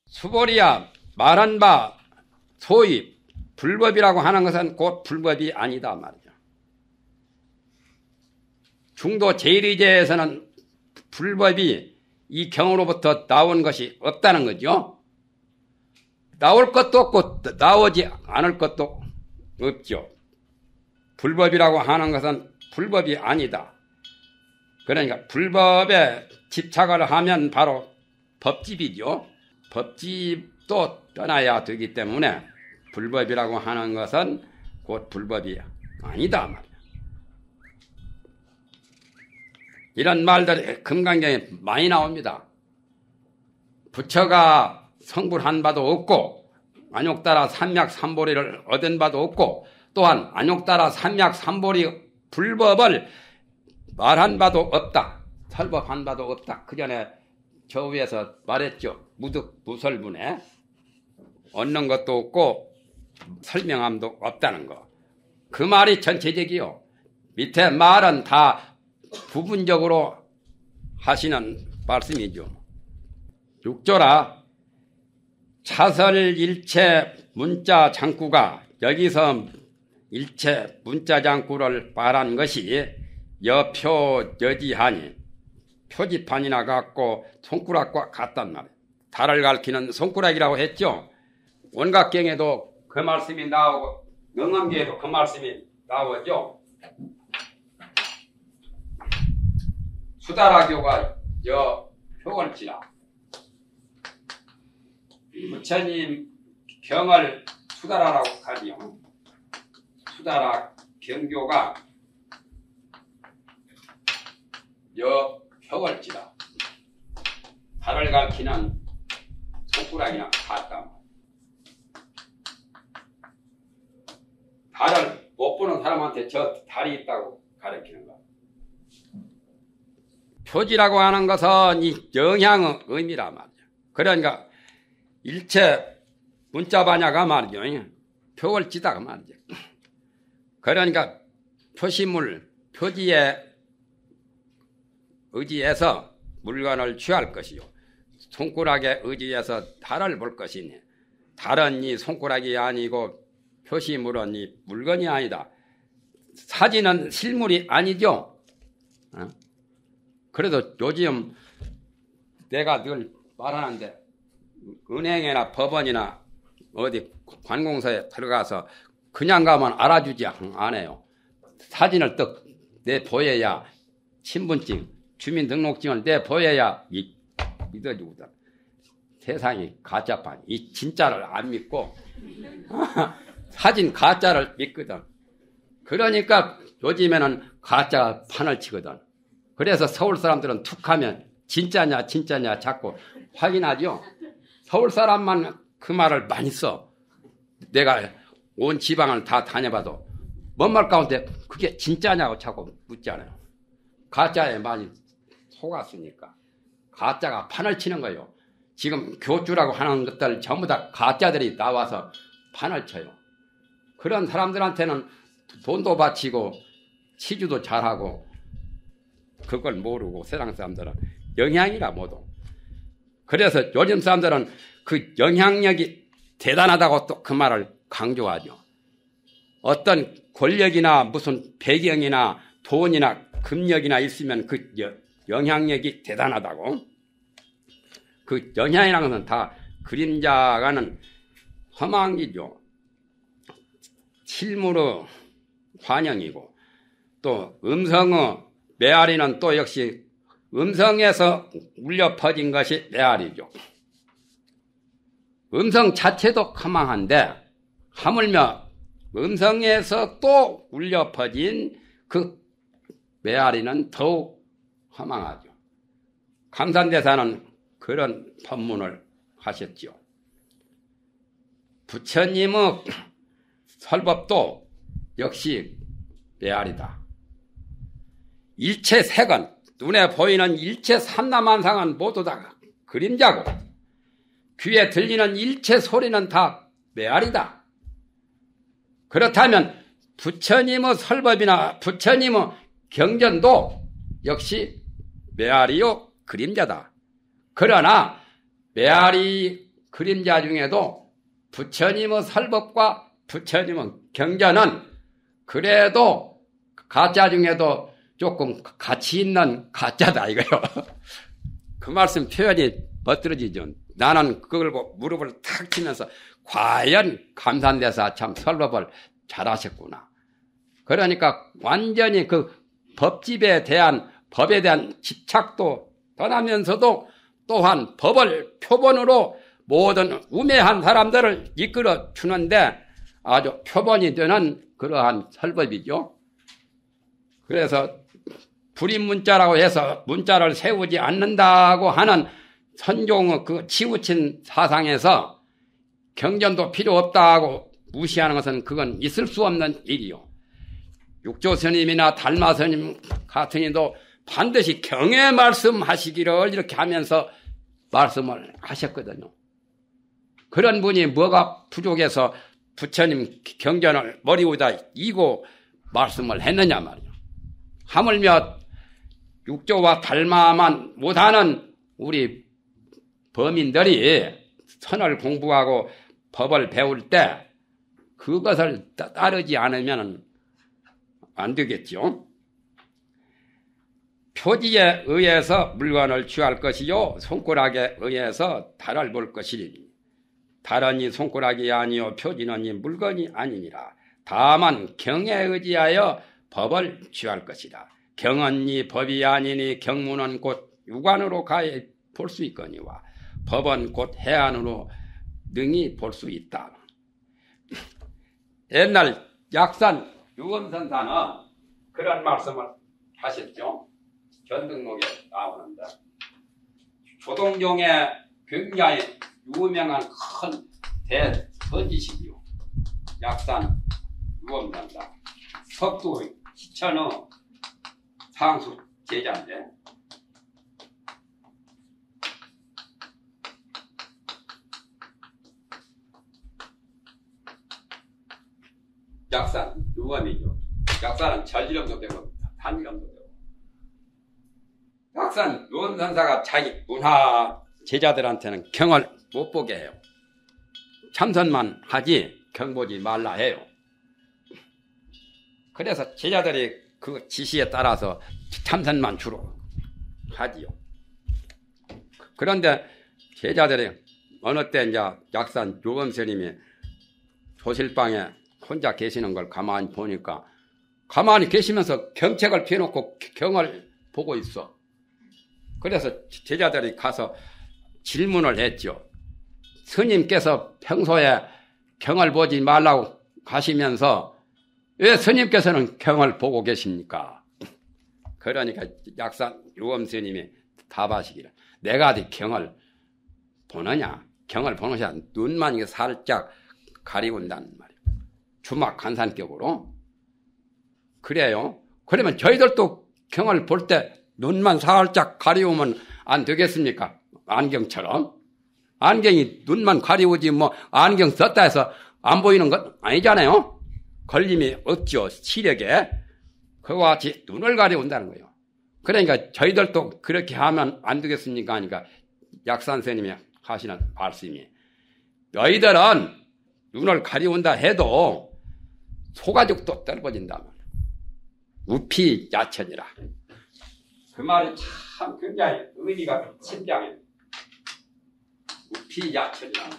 수보리야 말한 바 소위 불법이라고 하는 것은 곧 불법이 아니다 말이죠. 중도 제1의제에서는 불법이 이 경으로부터 나온 것이 없다는 거죠. 나올 것도 없고 나오지 않을 것도 없죠. 불법이라고 하는 것은 불법이 아니다. 그러니까 불법에 집착을 하면 바로 법집이죠. 법집도 떠나야 되기 때문에 불법이라고 하는 것은 곧 불법이 아니다 말이야. 이런 말들이 금강경에 많이 나옵니다. 부처가 성불한 바도 없고 안욕따라 삼약삼보리를 얻은 바도 없고 또한 안욕따라 삼약삼보리 불법을 말한 바도 없다. 설법한 바도 없다. 그 전에 저 위에서 말했죠. 무득무설문에 얻는 것도 없고 설명함도 없다는 거. 그 말이 전체적이요. 밑에 말은 다 부분적으로 하시는 말씀이죠. 6조라 차설 일체 문자 장구가 여기서 일체 문자 장구를 말한 것이 여표 여지하니 표지판이나 같고 손가락과 같단 말이에요. 달을 가리키는 손가락이라고 했죠. 원각경에도 그 말씀이 나오고 영암기에도 그 말씀이 나오죠. 수다라교가 표걸지라. 부처님 경을 수다라라고 하지요. 수다라 경교가 표걸지라. 달을 가리키는 손가락이나 같다. 달을 못 보는 사람한테 저 달이 있다고 가르치는 거. 표지라고 하는 것은 이 영향의 의미라 말이죠. 그러니까 일체 문자반야가 말이죠. 표걸지다가 말이죠. 그러니까 표시물, 표지에 의지해서 물건을 취할 것이요. 손가락에 의지해서 달을 볼 것이니 달은 이 손가락이 아니고 표시물은 이 물건이 아니다. 사진은 실물이 아니죠. 그래도 요즘 내가 늘 말하는데 은행이나 법원이나 어디 관공서에 들어가서 그냥 가면 알아주지 않아요. 사진을 딱 내보여야 신분증, 주민등록증을 내보여야 믿어주거든. 세상이 가짜판. 이 진짜를 안 믿고 사진 가짜를 믿거든. 그러니까 요즘에는 가짜 판을 치거든. 그래서 서울 사람들은 툭하면 진짜냐 자꾸 확인하죠. 서울 사람만 그 말을 많이 써. 내가 온 지방을 다 다녀봐도 뭔 말 가운데 그게 진짜냐고 자꾸 묻잖아요. 가짜에 많이 속았으니까 가짜가 판을 치는 거예요. 지금 교주라고 하는 것들 전부 다 가짜들이 나와서 판을 쳐요. 그런 사람들한테는 돈도 바치고 치주도 잘하고 그걸 모르고 세상 사람들은 영향이라 모두. 그래서 요즘 사람들은 그 영향력이 대단하다고 또 그 말을 강조하죠. 어떤 권력이나 무슨 배경이나 돈이나 금력이나 있으면 그 영향력이 대단하다고. 그 영향이라는 것은 다 그림자가는 허망이죠. 실물의 환영이고 또 음성의 메아리는 또 역시 음성에서 울려 퍼진 것이 메아리죠. 음성 자체도 허망한데 하물며 음성에서 또 울려 퍼진 그 메아리는 더욱 허망하죠. 감산대사는 그런 법문을 하셨죠. 부처님의 설법도 역시 메아리다. 일체 색은 눈에 보이는 일체 삼라만상은 모두 다 그림자고 귀에 들리는 일체 소리는 다 메아리다. 그렇다면 부처님의 설법이나 부처님의 경전도 역시 메아리요 그림자다. 그러나 메아리 그림자 중에도 부처님의 설법과 부처님의 경전은 그래도 가짜 중에도 조금 가치 있는 가짜다 이거요. 그 말씀 표현이 멋들어지죠. 나는 그걸 보고 무릎을 탁 치면서 과연 감산대사 참 설법을 잘하셨구나. 그러니까 완전히 그 법에 대한 집착도 떠나면서도 또한 법을 표본으로 모든 우매한 사람들을 이끌어 주는데 아주 표본이 되는 그러한 설법이죠. 그래서 불임문자라고 해서 문자를 세우지 않는다고 하는 선종의 그 치우친 사상에서 경전도 필요 없다고 무시하는 것은 그건 있을 수 없는 일이요. 육조스님이나 달마스님 같은 이도 반드시 경에 말씀하시기를 이렇게 하면서 말씀을 하셨거든요. 그런 분이 뭐가 부족해서 부처님 경전을 머리 위에다 이고 말씀을 했느냐 말이에요. 하물며 육조와 달마만 못하는 우리 범인들이 선을 공부하고 법을 배울 때 그것을 따르지 않으면 안 되겠죠. 표지에 의해서 물건을 취할 것이요 손가락에 의해서 달을 볼 것이니 달은 이 손가락이 아니요 표지는 이 물건이 아니니라. 다만 경에 의지하여 법을 취할 것이다. 경은 이 법이 아니니 경문은 곧 육안으로 가야 볼 수 있거니와 법은 곧 해안으로 능히 볼 수 있다. 옛날 약산 유엄선사는 그런 말씀을 하셨죠. 견등록에 나오는데 조동종의 굉장히 유명한 큰 대선지식이요. 약산 유엄선사 석도 시천의 상수 제자인데 약산 유엄이죠. 약산은 절지름도 되고 단지름도 되고 약산 유엄선사가 자기 문화 제자들한테는 경을 못 보게 해요. 참선만 하지 경 보지 말라 해요. 그래서 제자들이 그 지시에 따라서 참선만 주로 하지요. 그런데 제자들이 어느 때 이제 약산 유엄스님이 조실방에 혼자 계시는 걸 가만히 보니까 가만히 계시면서 경책을 펴놓고 경을 보고 있어. 그래서 제자들이 가서 질문을 했죠. 스님께서 평소에 경을 보지 말라고 하시면서 왜 스님께서는 경을 보고 계십니까? 그러니까 약산 유엄스님이 답하시기를 내가 어디 경을 보느냐? 경을 보는 시간 눈만 살짝 가리고 온다는 말이에요. 주막 간산격으로. 그래요. 그러면 저희들도 경을 볼 때 눈만 살짝 가리우면 안 되겠습니까? 안경처럼. 안경이 눈만 가리우지 뭐 안경 썼다 해서 안 보이는 건 아니잖아요. 걸림이 없죠. 시력에. 그와 같이 눈을 가려운다는 거예요. 그러니까 저희들도 그렇게 하면 안 되겠습니까? 하니까 약산 스님이 하시는 말씀이 너희들은 눈을 가려운다 해도 소가죽도 떨어진다. 우피 야천이라. 그 말이 참 굉장히 의미가 심장해요. 우피 야천이라.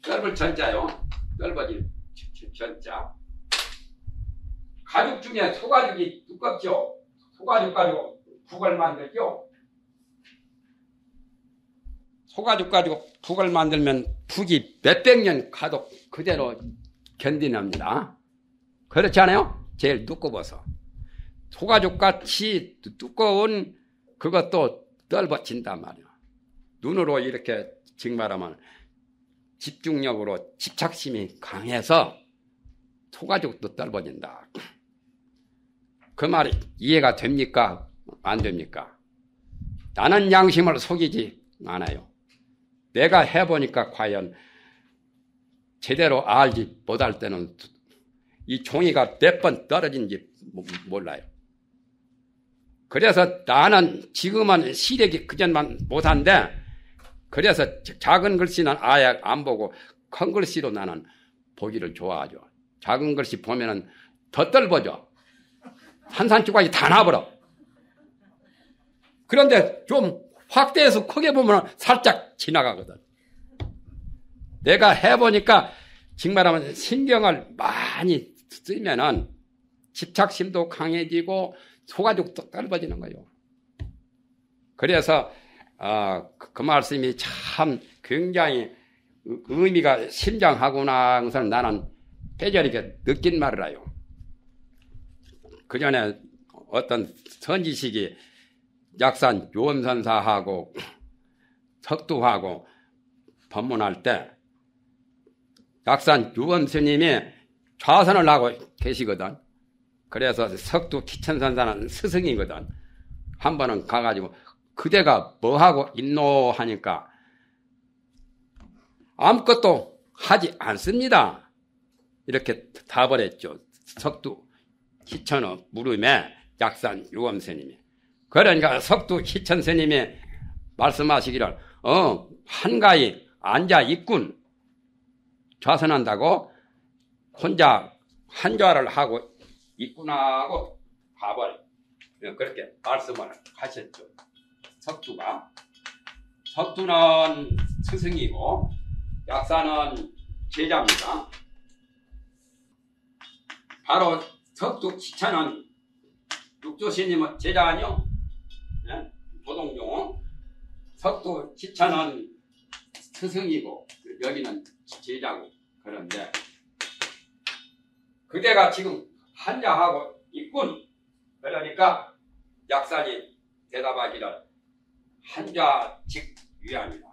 넓을 전자요. 넓어질 전자. 가죽 중에 소가죽이 두껍죠. 소가죽 가지고 북을 만들죠. 소가죽 가지고 북을 만들면 북이 몇백 년 가도 그대로 견디납니다. 그렇지 않아요? 제일 두꺼워서. 소가죽같이 두꺼운 그것도 넓어진단 말이에요. 눈으로 이렇게 증말하면 집중력으로 집착심이 강해서 소가죽도 넓어진다. 그 말이 이해가 됩니까? 안 됩니까? 나는 양심을 속이지 않아요. 내가 해보니까 과연 제대로 알지 못할 때는 이 종이가 몇 번 떨어진지 몰라요. 그래서 나는 지금은 시력이 그전만 못한데 그래서 작은 글씨는 아예 안 보고 큰 글씨로 나는 보기를 좋아하죠. 작은 글씨 보면은 더 떨어져. 산산조각이 다 나버려. 그런데 좀 확대해서 크게 보면 살짝 지나가거든. 내가 해보니까 정말하면 신경을 많이 쓰면은 집착심도 강해지고 소가죽도 떨어지는 거예요. 그래서 그 말씀이 참 굉장히 의미가 심장하구나 해서 나는 빼저리게 느낀 말이라요. 그 전에 어떤 선지식이 약산 요원선사하고 석두하고 법문할 때 약산 요원 스님이 좌선을 하고 계시거든. 그래서 석두 기천선사는 스승이거든. 한 번은 가가지고 그대가 뭐하고 있노 하니까 아무것도 하지 않습니다. 이렇게 답을 했죠. 석두 기천의 물음에 약산 요원스님이. 그러니까 석두 기천스님이 말씀하시기를 한가히 앉아 있군. 좌선한다고 혼자 한좌를 하고 있구나 하고 답을 그렇게 말씀을 하셨죠. 석두는 스승이고 약사는 제자입니다. 바로 석두 기천은 육조스님의 제자 아니요? 네? 조동종. 석두 기천은 스승이고 여기는 제자고. 그런데 그대가 지금 한자하고 있군. 그러니까 약산이 대답하기를 한자 직위안이다.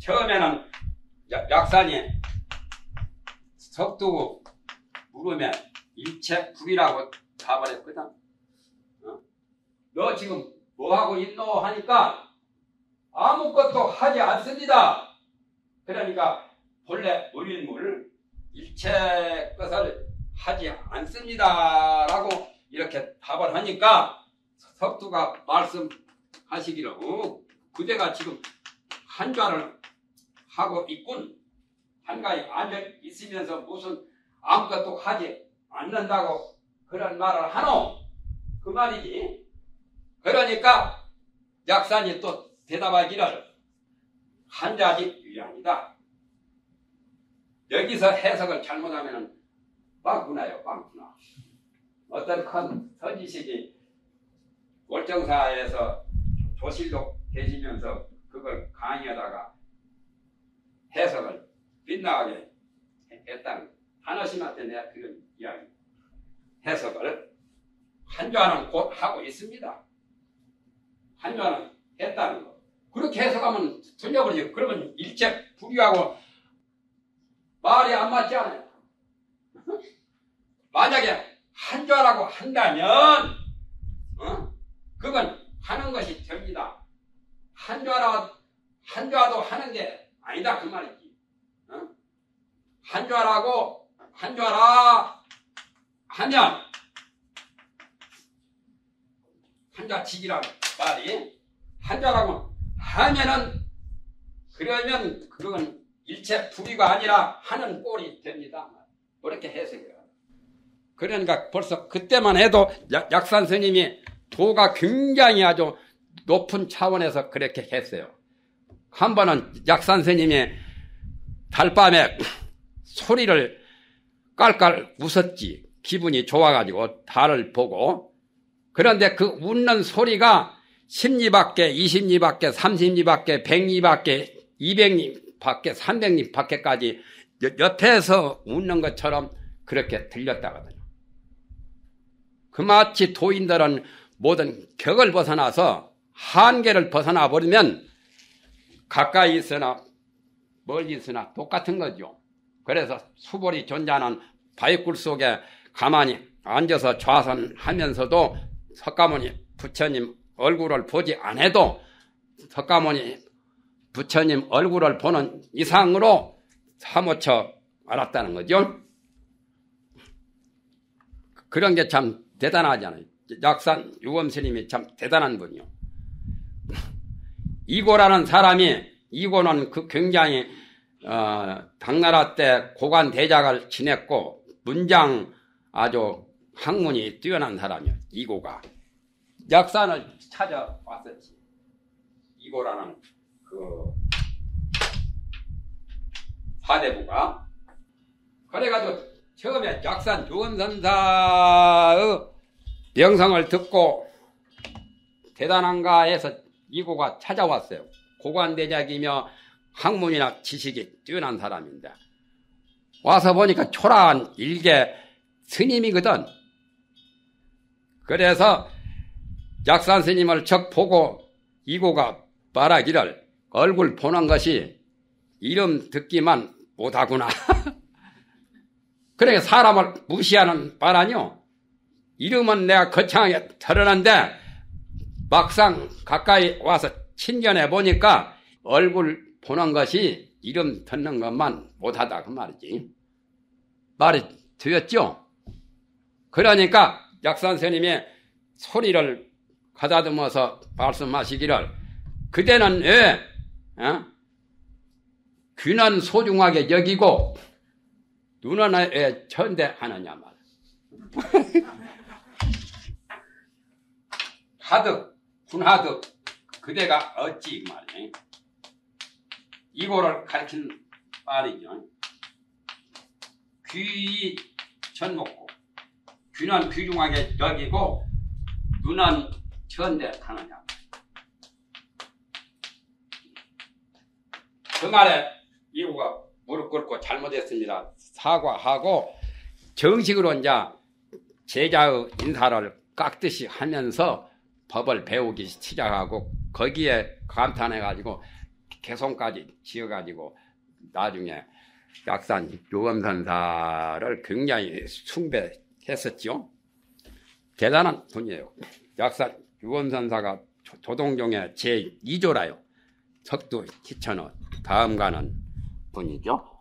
처음에는 약산이 석두 물으면 일체불이라고 답을 했거든. 너 지금 뭐하고 있노 하니까 아무것도 하지 않습니다. 그러니까 본래 물인물 일체 것을 하지 않습니다라고 이렇게 답을 하니까 석두가 말씀하시기를 그대가 지금 한좌를 하고 있군. 한가히 앉아 있으면서 무슨 아무것도 하지 않는다고 그런 말을 하노? 그 말이지. 그러니까 약산이 또 대답하기를 한자직 유양이다. 여기서 해석을 잘못하면 빵꾸나요, 빵꾸나. 어떤 큰 선지식이 월정사에서 조실록 계시면서 그걸 강의하다가 해석을 빗나가게 했다는 하나님한테 내가 그런 이야기. 해석을 한좌는 곧 하고 있습니다. 한좌는 했다는 거. 그렇게 해석하면 틀려버리죠. 그러면 일체 불이하고 말이 안 맞지 않아요. 만약에 한좌라고 한다면 그건 하는 것이 됩니다. 한좌도 하는 게 아니다 그 말이지. 한좌라 하면 한좌직이란 말이 한좌라고 하면은 그러면 그건 일체 불이가 아니라 하는 꼴이 됩니다. 그렇게 해석해요. 그러니까 벌써 그때만 해도 약산 스님이 도가 굉장히 아주 높은 차원에서 그렇게 했어요. 한 번은 약산 스님이 달밤에 소리를 깔깔 웃었지. 기분이 좋아가지고 달을 보고. 그런데 그 웃는 소리가 10리 밖에, 20리 밖에, 30리 밖에, 100리 밖에, 200리 밖에, 300리 밖에까지 옆에서 웃는 것처럼 그렇게 들렸다거든요. 그마치 도인들은 모든 격을 벗어나서 한계를 벗어나 버리면 가까이 있으나 멀리 있으나 똑같은 거죠. 그래서 수볼이 존재하는 바위굴 속에 가만히 앉아서 좌선하면서도 석가모니 부처님 얼굴을 보지 않아도 석가모니 부처님 얼굴을 보는 이상으로 사무쳐 알았다는 거죠. 그런 게 참 대단하잖아요. 약산 유엄스님이 참 대단한 분이요. 이고라는 사람이, 이고는 그 굉장히 당나라 때 고관 대작을 지냈고 문장 아주 학문이 뛰어난 사람이요. 이고가 약산을 찾아왔었지. 이고라는 그 사대부가. 그래가지고 처음에 약산 유엄선사의 명성을 듣고 대단한가 해서 이고가 찾아왔어요. 고관대작이며 학문이나 지식이 뛰어난 사람인데 와서 보니까 초라한 일개 스님이거든. 그래서 약산 스님을 적 보고 이고가 말하기를 얼굴 보는 것이 이름 듣기만 못하구나. 그러니까 사람을 무시하는 말아니요. 이름은 내가 거창하게 들었는데 막상 가까이 와서 친견해 보니까 얼굴 보는 것이 이름 듣는 것만 못하다 그 말이지. 말이 되었죠? 그러니까 약산 스님이 소리를 가다듬어서 말씀하시기를 그대는 왜 귀는 소중하게 여기고 눈은 왜 천대하느냐 말. 하득 군하득 그대가 어찌 말이야. 이거를 가르친 말이죠. 귀 전목고 귀는 귀중하게 여기고 눈은 천대하느냐. 그 말에 이고가 무릎 꿇고 잘못했습니다. 사과하고 정식으로 이제 제자의 인사를 깎듯이 하면서 법을 배우기 시작하고 거기에 감탄해가지고 개성까지 지어가지고 나중에 약산 유엄선사를 굉장히 숭배했었죠. 대단한 분이에요. 약산 유엄선사가 조동종의 제2조라요. 석두 희천의 다음 가는 분이죠.